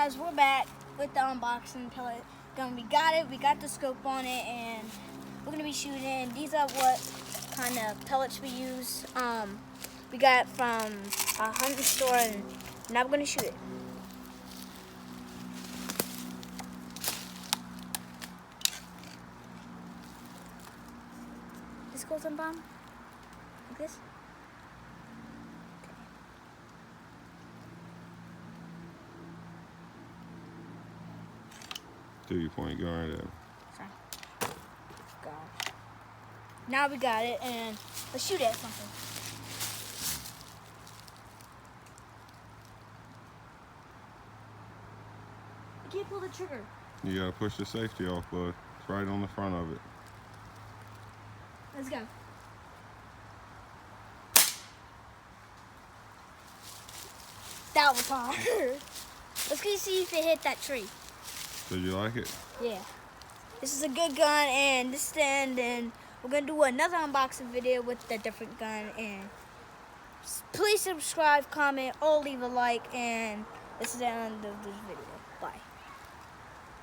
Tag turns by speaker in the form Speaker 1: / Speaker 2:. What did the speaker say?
Speaker 1: guys, we're back with the unboxing pellet gun. We got it, we got the scope on it, and we're gonna be shooting. These are what kind of pellets we use. We got it from a hunting store, and now we're gonna shoot it. This goes on bomb? Like this?
Speaker 2: Do you point gun right at him?
Speaker 1: Sorry. Go. Now we got it, and let's shoot it at something. I can't pull the trigger.
Speaker 2: You gotta push the safety off, bud. It's right on the front of it.
Speaker 1: Let's go. That was hard. Let's go see if it hit that tree.
Speaker 2: Did you like it?
Speaker 1: Yeah. This is a good gun, and this is the end, and we're going to do another unboxing video with a different gun, and please subscribe, comment, or leave a like, and this is the end of this video. Bye.